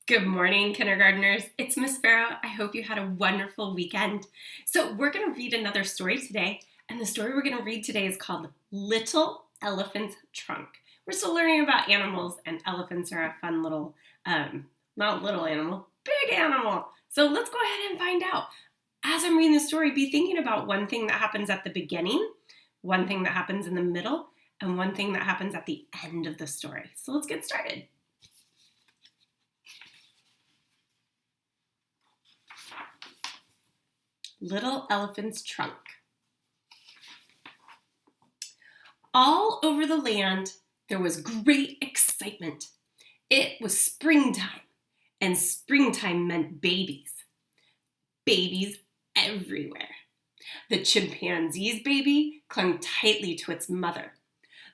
Good morning, kindergartners. It's Miss Ferro. I hope you had a wonderful weekend. So we're going to read another story today, and the story we're going to read today is called Little Elephant's Trunk. We're still learning about animals, and elephants are a fun little, not little animal, big animal. So let's go ahead and find out. As I'm reading the story, be thinking about one thing that happens at the beginning, one thing that happens in the middle, and one thing that happens at the end of the story. So let's get started. Little Elephant's Trunk. All over the land, there was great excitement. It was springtime, and springtime meant babies. Babies everywhere. The chimpanzee's baby clung tightly to its mother.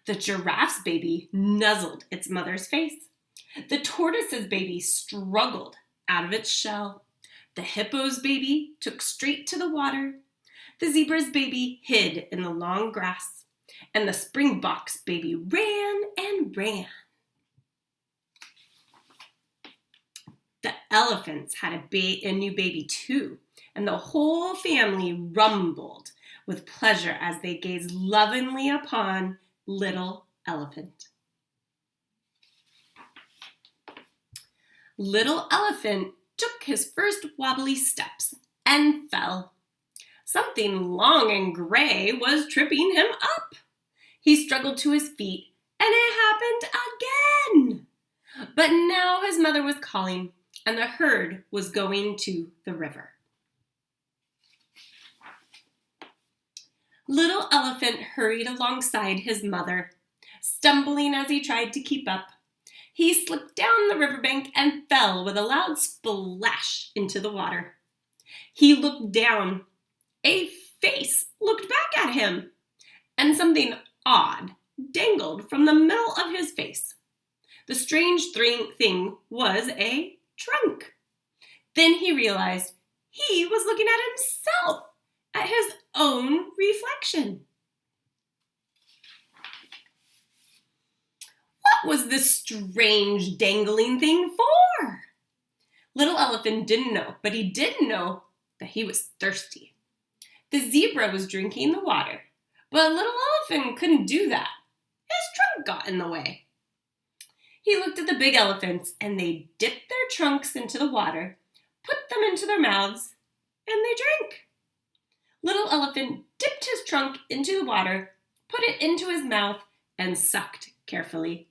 The giraffe's baby nuzzled its mother's face. The tortoise's baby struggled out of its shell. The hippo's baby took straight to the water. The zebra's baby hid in the long grass. And the springbok's baby ran and ran. The elephants had a new baby too, and the whole family rumbled with pleasure as they gazed lovingly upon Little Elephant. Little Elephant took his first wobbly steps and fell. Something long and gray was tripping him up. He struggled to his feet, and it happened again. But now his mother was calling, and the herd was going to the river. Little Elephant hurried alongside his mother, stumbling as he tried to keep up. He slipped down the riverbank and fell with a loud splash into the water. He looked down. A face looked back at him, and something odd dangled from the middle of his face. The strange thing was a trunk. Then he realized he was looking at himself, at his own reflection. What was this strange dangling thing for? Little Elephant didn't know, but he did know that he was thirsty. The zebra was drinking the water, but Little Elephant couldn't do that. His trunk got in the way. He looked at the big elephants, and they dipped their trunks into the water, put them into their mouths, and they drank. Little Elephant dipped his trunk into the water, put it into his mouth, and sucked carefully.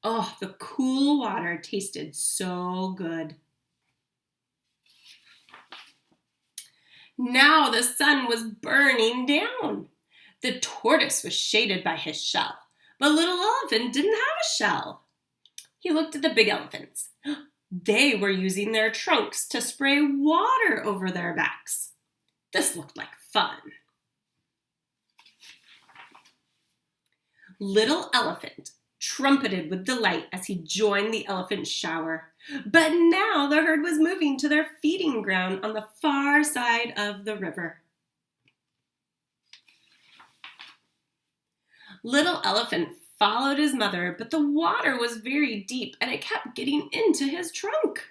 Oh, the cool water tasted so good. Now the sun was burning down. The tortoise was shaded by his shell, but Little Elephant didn't have a shell. He looked at the big elephants. They were using their trunks to spray water over their backs. This looked like fun. Little Elephant trumpeted with delight as he joined the elephant shower. But now the herd was moving to their feeding ground on the far side of the river. Little Elephant followed his mother, but the water was very deep and it kept getting into his trunk.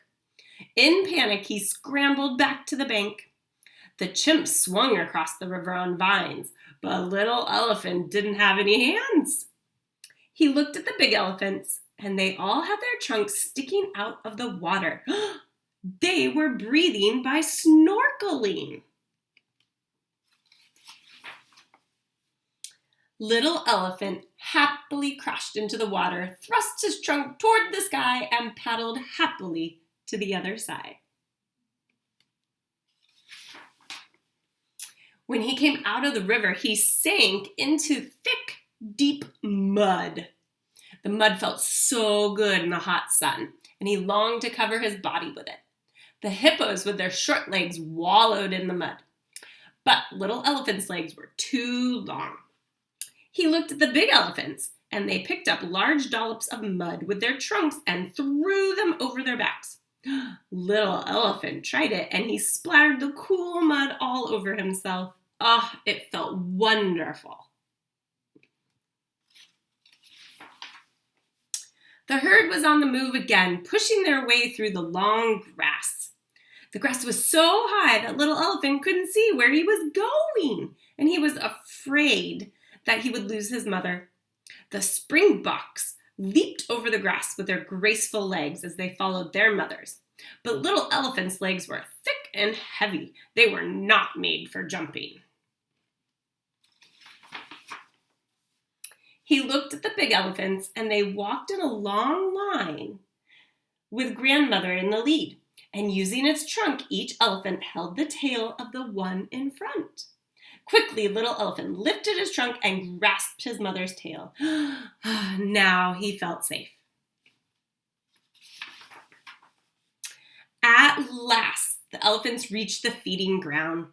In panic, he scrambled back to the bank. The chimp swung across the river on vines, but Little Elephant didn't have any hands. He looked at the big elephants, and they all had their trunks sticking out of the water. They were breathing by snorkeling. Little Elephant happily crashed into the water, thrust his trunk toward the sky, and paddled happily to the other side. When he came out of the river, he sank into thick, deep mud. The mud felt so good in the hot sun, and he longed to cover his body with it. The hippos with their short legs wallowed in the mud, but Little Elephant's legs were too long. He looked at the big elephants, and they picked up large dollops of mud with their trunks and threw them over their backs. Little Elephant tried it, and he splattered the cool mud all over himself. Oh, it felt wonderful. The herd was on the move again, pushing their way through the long grass. The grass was so high that little elephant couldn't see where he was going, and he was afraid that he would lose his mother. The springboks leaped over the grass with their graceful legs as they followed their mothers. But little elephant's legs were thick and heavy. They were not made for jumping. He looked at the big elephants, and they walked in a long line with grandmother in the lead. And using its trunk, each elephant held the tail of the one in front. Quickly, little elephant lifted his trunk and grasped his mother's tail. Now he felt safe. At last, the elephants reached the feeding ground.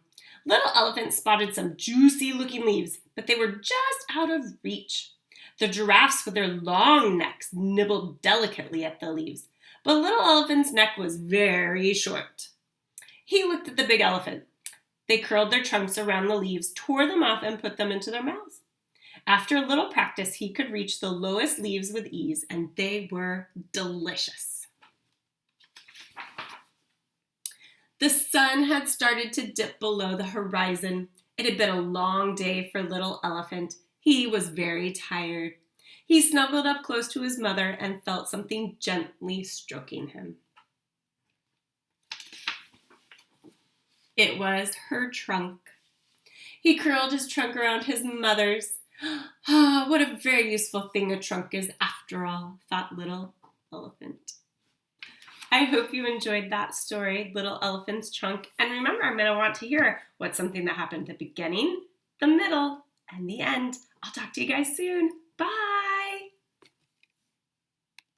Little elephant spotted some juicy-looking leaves, but they were just out of reach. The giraffes with their long necks nibbled delicately at the leaves, but little elephant's neck was very short. He looked at the big elephant. They curled their trunks around the leaves, tore them off, and put them into their mouths. After a little practice, he could reach the lowest leaves with ease, and they were delicious. The sun had started to dip below the horizon. It had been a long day for little elephant. He was very tired. He snuggled up close to his mother and felt something gently stroking him. It was her trunk. He curled his trunk around his mother's. Ah, what a very useful thing a trunk is after all, thought little elephant. I hope you enjoyed that story, Little Elephant's Trunk. And remember, I'm going to want to hear what's something that happened at the beginning, the middle, and the end. I'll talk to you guys soon.